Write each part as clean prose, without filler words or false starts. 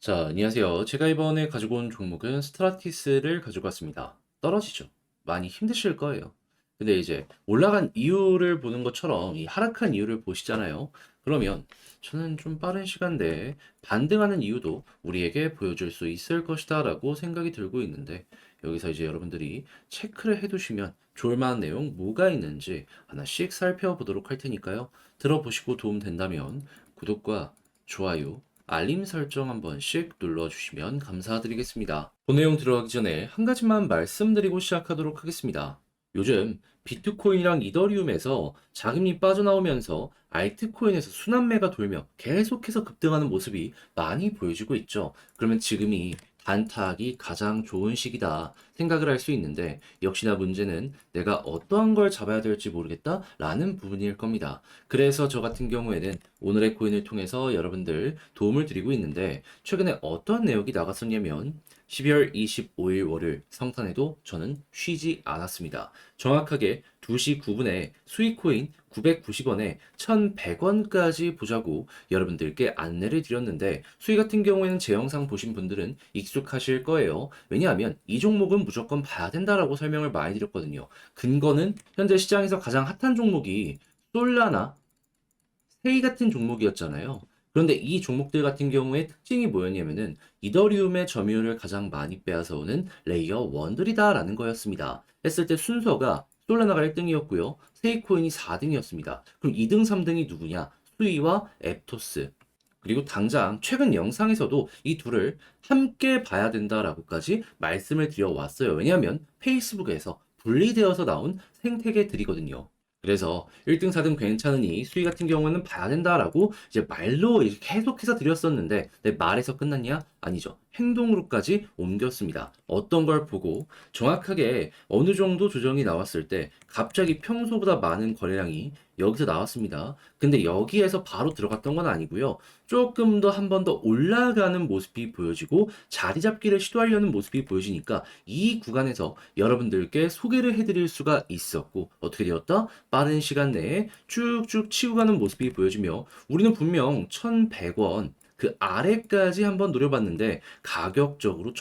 자, 안녕하세요. 제가 이번에 가지고 온 종목은 스트라티스를 가지고 왔습니다. 떨어지죠. 많이 힘드실 거예요. 근데 이제 올라간 이유를 보는 것처럼 이 하락한 이유를 보시잖아요. 그러면 저는 좀 빠른 시간 내에 반등하는 이유도 우리에게 보여줄 수 있을 것이다 라고 생각이 들고 있는데 여기서 이제 여러분들이 체크를 해두시면 좋을 만한 내용 뭐가 있는지 하나씩 살펴보도록 할 테니까요. 들어보시고 도움 된다면 구독과 좋아요, 알림 설정 한 번씩 눌러주시면 감사드리겠습니다. 본 내용 들어가기 전에 한 가지만 말씀드리고 시작하도록 하겠습니다. 요즘 비트코인이랑 이더리움에서 자금이 빠져나오면서 알트코인에서 순환매가 돌며 계속해서 급등하는 모습이 많이 보여지고 있죠. 그러면 지금이 단타하기 가장 좋은 시기다 생각을 할 수 있는데 역시나 문제는 내가 어떠한 걸 잡아야 될지 모르겠다 라는 부분일 겁니다. 그래서 저 같은 경우에는 오늘의 코인을 통해서 여러분들 도움을 드리고 있는데 최근에 어떤 내역이 나갔었냐면 12월 25일 월요일 성탄에도 저는 쉬지 않았습니다. 정확하게 2시 9분에 수익코인 990원에 1100원까지 보자고 여러분들께 안내를 드렸는데 수익 같은 경우에는 제 영상 보신 분들은 익숙하실 거예요. 왜냐하면 이 종목은 무조건 봐야 된다라고 설명을 많이 드렸거든요. 근거는 현재 시장에서 가장 핫한 종목이 솔라나 세이 같은 종목이었잖아요. 그런데 이 종목들 같은 경우에 특징이 뭐였냐면은 이더리움의 점유율을 가장 많이 빼앗아오는 레이어 1들이다라는 거였습니다. 했을 때 순서가 솔라나가 1등이었고요. 세이코인이 4등이었습니다. 그럼 2등, 3등이 누구냐? 수이와 앱토스. 그리고 당장 최근 영상에서도 이 둘을 함께 봐야 된다라고까지 말씀을 드려왔어요. 왜냐하면 페이스북에서 분리되어서 나온 생태계들이거든요. 그래서 1등, 4등 괜찮으니 수위 같은 경우는 봐야 된다라고 이제 말로 이렇게 계속해서 드렸었는데 내 말에서 끝났냐? 아니죠. 행동으로까지 옮겼습니다. 어떤 걸 보고 정확하게 어느 정도 조정이 나왔을 때 갑자기 평소보다 많은 거래량이 여기서 나왔습니다. 근데 여기에서 바로 들어갔던 건 아니고요. 조금 더 한 번 더 올라가는 모습이 보여지고 자리 잡기를 시도하려는 모습이 보여지니까 이 구간에서 여러분들께 소개를 해드릴 수가 있었고 어떻게 되었다? 빠른 시간 내에 쭉쭉 치고 가는 모습이 보여지며 우리는 분명 1100원 그 아래까지 한번 노려봤는데 가격적으로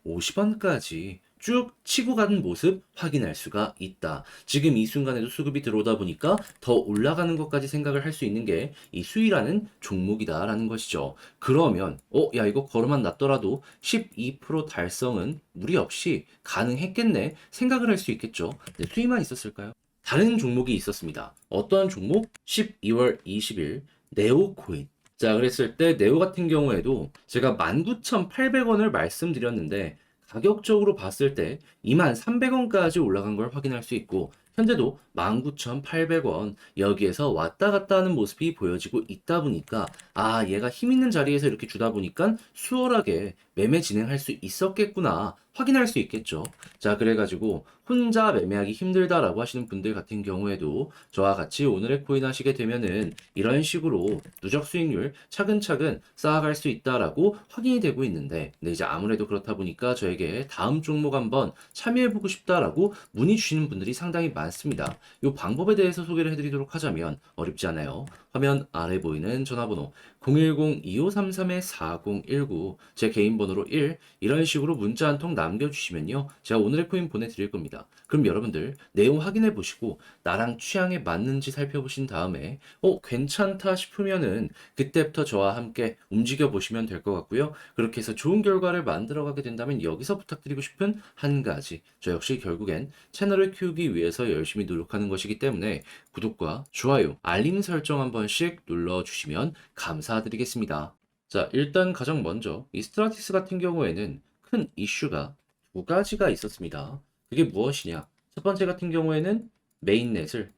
1150원까지 쭉 치고 가는 모습 확인할 수가 있다. 지금 이 순간에도 수급이 들어오다 보니까 더 올라가는 것까지 생각을 할 수 있는 게 이 수위라는 종목이다라는 것이죠. 그러면 야 이거 걸음만 놨더라도 12% 달성은 무리 없이 가능했겠네 생각을 할 수 있겠죠. 근데 수위만 있었을까요? 다른 종목이 있었습니다. 어떤 종목? 12월 20일 네오코인. 자, 그랬을 때 네오 같은 경우에도 제가 19,800원을 말씀드렸는데 가격적으로 봤을 때 23,300원까지 올라간 걸 확인할 수 있고 현재도 19,800원 여기에서 왔다 갔다 하는 모습이 보여지고 있다 보니까 아 얘가 힘 있는 자리에서 이렇게 주다 보니까 수월하게 매매 진행할 수 있었겠구나 확인할 수 있겠죠. 자 그래가지고 혼자 매매하기 힘들다라고 하시는 분들 같은 경우에도 저와 같이 오늘의 코인 하시게 되면은 이런 식으로 누적 수익률 차근차근 쌓아갈 수 있다라고 확인이 되고 있는데 근데 이제 아무래도 그렇다 보니까 저에게 다음 종목 한번 참여해보고 싶다라고 문의 주시는 분들이 상당히 많습니다. 이 방법에 대해서 소개를 해드리도록 하자면 어렵지 않아요. 화면 아래 보이는 전화번호 010-2533-4019 제 개인 번호로 1 이런 식으로 문자 한 통 남겨주시면요. 제가 오늘의 코인 보내드릴 겁니다. 그럼 여러분들 내용 확인해 보시고 나랑 취향에 맞는지 살펴보신 다음에 괜찮다 싶으면은 그때부터 저와 함께 움직여 보시면 될 것 같고요. 그렇게 해서 좋은 결과를 만들어 가게 된다면 여기서 부탁드리고 싶은 한 가지. 저 역시 결국엔 채널을 키우기 위해서 열심히 노력하는 것이기 때문에 구독과 좋아요, 알림 설정 한 번씩 눌러주시면 감사드리겠습니다. 자, 일단 가장 먼저 이 스트라티스 같은 경우에는 큰 이슈가 두 가지가 있었습니다. 그게 무엇이냐? 첫 번째 같은 경우에는 메인넷을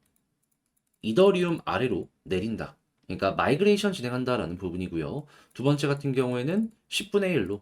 이더리움 아래로 내린다. 그러니까 마이그레이션 진행한다라는 부분이고요. 두 번째 같은 경우에는 10분의 1로.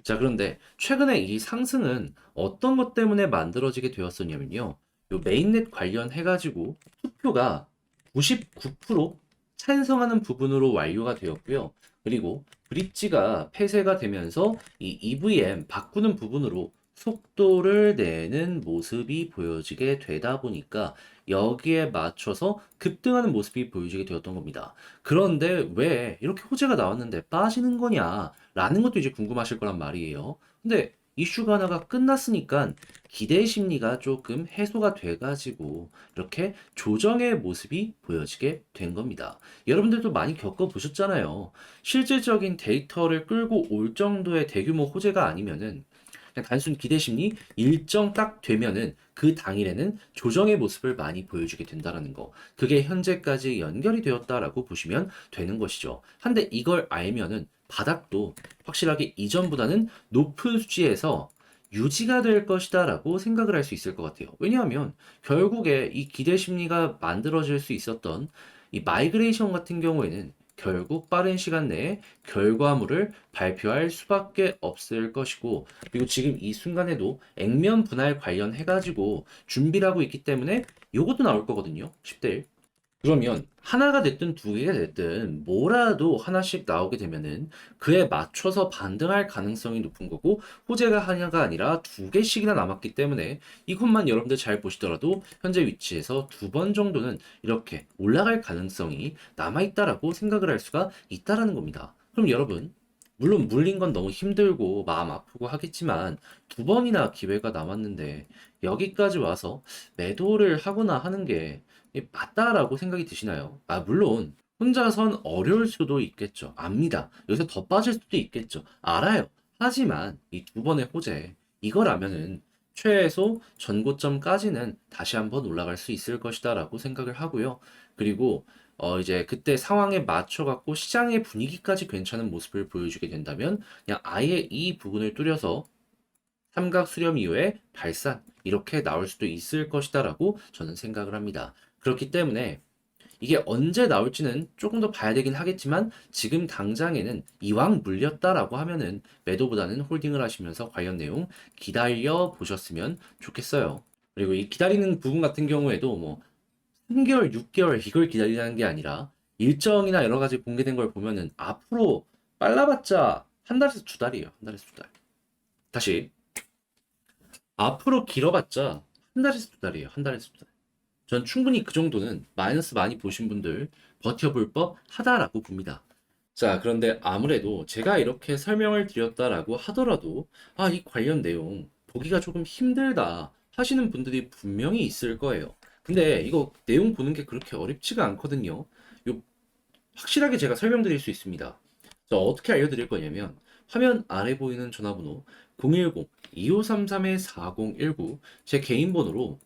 자, 그런데 최근에 이 상승은 어떤 것 때문에 만들어지게 되었었냐면요. 요 메인넷 관련해가지고 투표가 99% 찬성하는 부분으로 완료가 되었고요. 그리고 브릿지가 폐쇄가 되면서 이 EVM 바꾸는 부분으로 속도를 내는 모습이 보여지게 되다 보니까 여기에 맞춰서 급등하는 모습이 보여지게 되었던 겁니다. 그런데 왜 이렇게 호재가 나왔는데 빠지는 거냐? 라는 것도 이제 궁금하실 거란 말이에요. 근데 이슈가 하나가 끝났으니까 기대 심리가 조금 해소가 돼가지고 이렇게 조정의 모습이 보여지게 된 겁니다. 여러분들도 많이 겪어보셨잖아요. 실질적인 데이터를 끌고 올 정도의 대규모 호재가 아니면은 그냥 단순 기대 심리 일정 딱 되면은 그 당일에는 조정의 모습을 많이 보여주게 된다라는 거. 그게 현재까지 연결이 되었다라고 보시면 되는 것이죠. 한데 이걸 알면은 바닥도 확실하게 이전보다는 높은 수치에서 유지가 될 것이다라고 생각을 할 수 있을 것 같아요. 왜냐하면 결국에 이 기대 심리가 만들어질 수 있었던 이 마이그레이션 같은 경우에는 결국 빠른 시간 내에 결과물을 발표할 수밖에 없을 것이고, 그리고 지금 이 순간에도 액면 분할 관련해가지고 준비를 하고 있기 때문에 요것도 나올 거거든요. 10대 1. 그러면 하나가 됐든 두 개가 됐든 뭐라도 하나씩 나오게 되면은 그에 맞춰서 반등할 가능성이 높은 거고, 호재가 하나가 아니라 두 개씩이나 남았기 때문에 이것만 여러분들 잘 보시더라도 현재 위치에서 두 번 정도는 이렇게 올라갈 가능성이 남아있다라고 생각을 할 수가 있다라는 겁니다. 그럼 여러분, 물론 물린 건 너무 힘들고 마음 아프고 하겠지만 두 번이나 기회가 남았는데 여기까지 와서 매도를 하거나 하는 게 맞다라고 생각이 드시나요? 아, 물론 혼자선 어려울 수도 있겠죠. 압니다. 여기서 더 빠질 수도 있겠죠. 알아요. 하지만 이 두 번의 호재, 이거라면은 최소 전고점까지는 다시 한번 올라갈 수 있을 것이다라고 생각을 하고요. 그리고 이제 그때 상황에 맞춰 갖고 시장의 분위기까지 괜찮은 모습을 보여주게 된다면 그냥 아예 이 부분을 뚫려서 삼각 수렴 이후에 발산 이렇게 나올 수도 있을 것이다라고 저는 생각을 합니다. 그렇기 때문에 이게 언제 나올지는 조금 더 봐야 되긴 하겠지만 지금 당장에는 이왕 물렸다라고 하면은 매도보다는 홀딩을 하시면서 관련 내용 기다려 보셨으면 좋겠어요. 그리고 이 기다리는 부분 같은 경우에도 뭐 3개월, 6개월 이걸 기다리라는 게 아니라 일정이나 여러 가지 공개된 걸 보면은 앞으로 빨라봤자 한 달에서 두 달이에요. 한 달에서 두 달. 다시 앞으로 길어봤자 한 달에서 두 달이에요. 한 달에서 두 달. 전 충분히 그 정도는 마이너스 많이 보신 분들 버텨볼 법 하다라고 봅니다. 자, 그런데 아무래도 제가 이렇게 설명을 드렸다라고 하더라도 이 관련 내용 보기가 조금 힘들다 하시는 분들이 분명히 있을 거예요. 근데 이거 내용 보는 게 그렇게 어렵지가 않거든요. 요 확실하게 제가 설명드릴 수 있습니다. 자, 어떻게 알려드릴 거냐면 화면 아래 보이는 전화번호 010-2533-4019 제 개인 번호로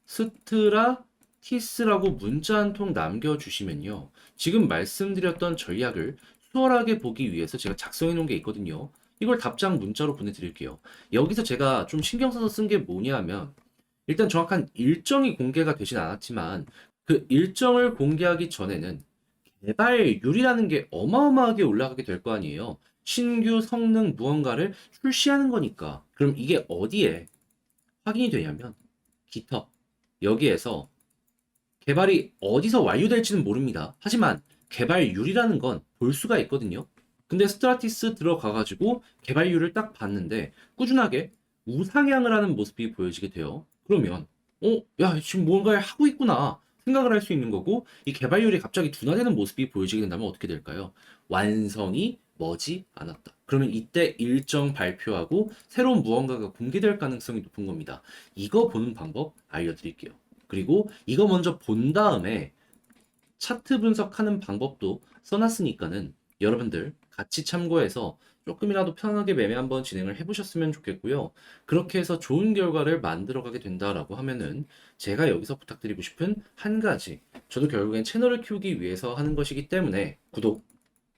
스트라 티스라고 문자 한 통 남겨주시면요. 지금 말씀드렸던 전략을 수월하게 보기 위해서 제가 작성해 놓은 게 있거든요. 이걸 답장 문자로 보내드릴게요. 여기서 제가 좀 신경 써서 쓴 게 뭐냐 하면 일단 정확한 일정이 공개가 되진 않았지만 그 일정을 공개하기 전에는 개발률이라는 게 어마어마하게 올라가게 될 거 아니에요. 신규 성능 무언가를 출시하는 거니까. 그럼 이게 어디에 확인이 되냐면 GitHub. 여기에서 개발이 어디서 완료될지는 모릅니다. 하지만 개발률이라는 건 볼 수가 있거든요. 근데 스트라티스 들어가가지고 개발률을 딱 봤는데 꾸준하게 우상향을 하는 모습이 보여지게 돼요. 그러면 야, 지금 뭔가를 하고 있구나 생각을 할 수 있는 거고, 이 개발률이 갑자기 둔화되는 모습이 보여지게 된다면 어떻게 될까요? 완성이 머지 않았다. 그러면 이때 일정 발표하고 새로운 무언가가 공개될 가능성이 높은 겁니다. 이거 보는 방법 알려드릴게요. 그리고 이거 먼저 본 다음에 차트 분석하는 방법도 써놨으니까는 여러분들 같이 참고해서 조금이라도 편하게 매매 한번 진행을 해보셨으면 좋겠고요. 그렇게 해서 좋은 결과를 만들어가게 된다라고 하면은 제가 여기서 부탁드리고 싶은 한 가지, 저도 결국엔 채널을 키우기 위해서 하는 것이기 때문에 구독,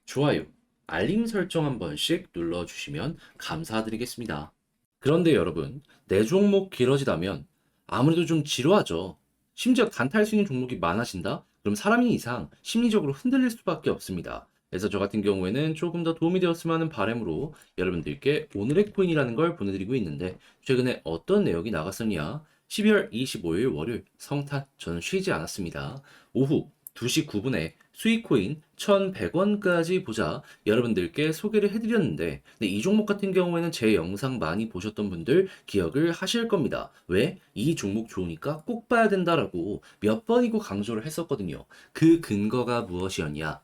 좋아요, 알림 설정 한 번씩 눌러주시면 감사드리겠습니다. 그런데 여러분, 내 종목 길어지다면 아무래도 좀 지루하죠. 심지어 단타할 수 있는 종목이 많아진다? 그럼 사람이 이상 심리적으로 흔들릴 수밖에 없습니다. 그래서 저 같은 경우에는 조금 더 도움이 되었으면 하는 바람으로 여러분들께 오늘의 코인이라는 걸 보내드리고 있는데, 최근에 어떤 내역이 나갔었냐? 12월 25일 월요일 성탄 저는 쉬지 않았습니다. 오후 2시 9분에 수익코인 1,100원까지 보자 여러분들께 소개를 해드렸는데 근데 이 종목 같은 경우에는 제 영상 많이 보셨던 분들 기억을 하실 겁니다. 왜? 이 종목 좋으니까 꼭 봐야 된다라고 몇 번이고 강조를 했었거든요. 그 근거가 무엇이었냐?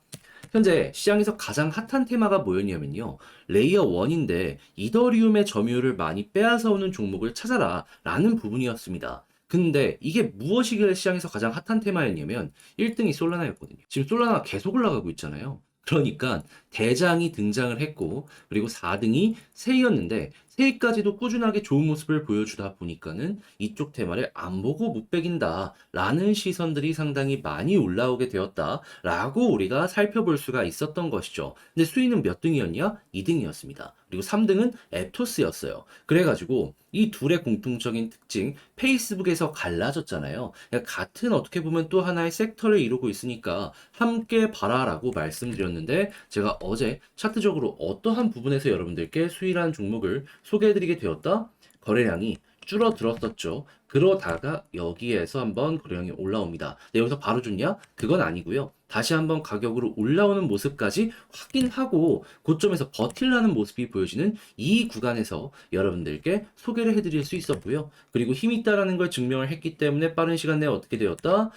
현재 시장에서 가장 핫한 테마가 뭐였냐면요. 레이어 1인데 이더리움의 점유율을 많이 빼앗아 오는 종목을 찾아라 라는 부분이었습니다. 근데 이게 무엇이길래 시장에서 가장 핫한 테마였냐면 1등이 솔라나였거든요. 지금 솔라나 계속 올라가고 있잖아요. 그러니까 대장이 등장을 했고 그리고 4등이 세이였는데 세이까지도 꾸준하게 좋은 모습을 보여주다 보니까는 이쪽 테마를 안 보고 못 빼긴다 라는 시선들이 상당히 많이 올라오게 되었다 라고 우리가 살펴볼 수가 있었던 것이죠. 근데 수위는 몇 등이었냐? 2등이었습니다. 그리고 3등은 앱토스였어요. 그래가지고 이 둘의 공통적인 특징, 페이스북에서 갈라졌잖아요. 그러니까 같은 어떻게 보면 또 하나의 섹터를 이루고 있으니까 함께 봐라라고 말씀드렸는데 제가 어제 차트적으로 어떠한 부분에서 여러분들께 수익이라는 종목을 소개해드리게 되었다? 거래량이 줄어들었었죠. 그러다가 여기에서 한번 거래량이 올라옵니다. 근데 여기서 바로 좋냐? 그건 아니고요. 다시 한번 가격으로 올라오는 모습까지 확인하고 고점에서 버틸라는 모습이 보여지는 이 구간에서 여러분들께 소개를 해드릴 수 있었고요. 그리고 힘이 있다라는 걸 증명을 했기 때문에 빠른 시간 내에 어떻게 되었다?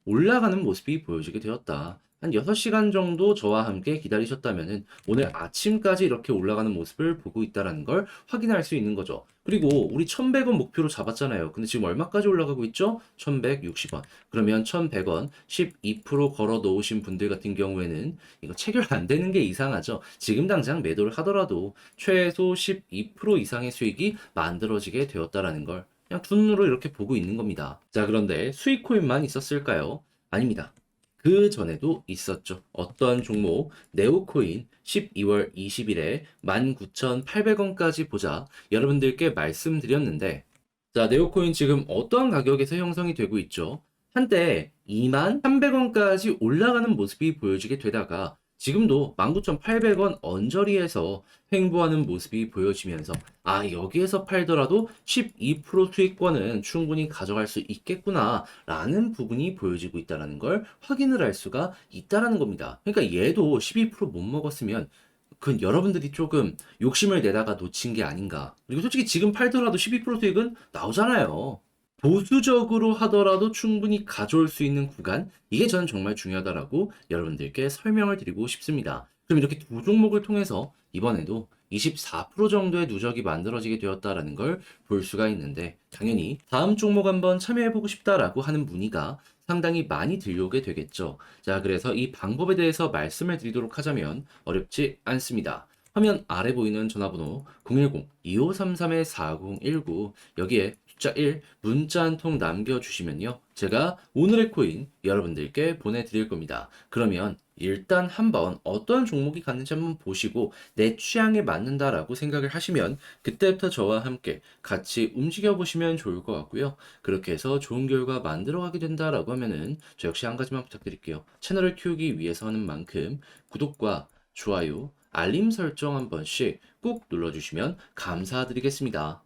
올라가는 모습이 보여지게 되었다. 한 6시간 정도 저와 함께 기다리셨다면은 오늘 아침까지 이렇게 올라가는 모습을 보고 있다는 걸 확인할 수 있는 거죠. 그리고 우리 1,100원 목표로 잡았잖아요. 근데 지금 얼마까지 올라가고 있죠? 1,160원. 그러면 1,100원 12% 걸어 놓으신 분들 같은 경우에는 이거 체결 안 되는 게 이상하죠. 지금 당장 매도를 하더라도 최소 12% 이상의 수익이 만들어지게 되었다라는 걸 그냥 두 눈으로 이렇게 보고 있는 겁니다. 자, 그런데 수익 코인만 있었을까요? 아닙니다. 그 전에도 있었죠. 어떠한 종목, 네오코인 12월 20일에 19,800원까지 보자 여러분들께 말씀드렸는데 자, 네오코인 지금 어떠한 가격에서 형성이 되고 있죠? 한때 21,300원까지 올라가는 모습이 보여지게 되다가 지금도 19,800원 언저리에서 횡보하는 모습이 보여지면서 아, 여기에서 팔더라도 12% 수익권은 충분히 가져갈 수 있겠구나 라는 부분이 보여지고 있다는 걸 확인을 할 수가 있다는 겁니다. 그러니까 얘도 12%못 먹었으면 그 여러분들이 조금 욕심을 내다가 놓친 게 아닌가. 그리고 솔직히 지금 팔더라도 12% 수익은 나오잖아요. 보수적으로 하더라도 충분히 가져올 수 있는 구간, 이게 저는 정말 중요하다라고 여러분들께 설명을 드리고 싶습니다. 그럼 이렇게 두 종목을 통해서 이번에도 24% 정도의 누적이 만들어지게 되었다라는 걸 볼 수가 있는데, 당연히 다음 종목 한번 참여해보고 싶다라고 하는 문의가 상당히 많이 들려오게 되겠죠. 자, 그래서 이 방법에 대해서 말씀을 드리도록 하자면 어렵지 않습니다. 화면 아래 보이는 전화번호 010-2533-4019 여기에 숫자 1 문자 한 통 남겨주시면요. 제가 오늘의 코인 여러분들께 보내드릴 겁니다. 그러면 일단 한번 어떤 종목이 갔는지 한번 보시고 내 취향에 맞는다라고 생각을 하시면 그때부터 저와 함께 같이 움직여 보시면 좋을 것 같고요. 그렇게 해서 좋은 결과 만들어가게 된다라고 하면은 저 역시 한 가지만 부탁드릴게요. 채널을 키우기 위해서 하는 만큼 구독과 좋아요, 알림 설정 한 번씩 꾹 눌러주시면 감사드리겠습니다.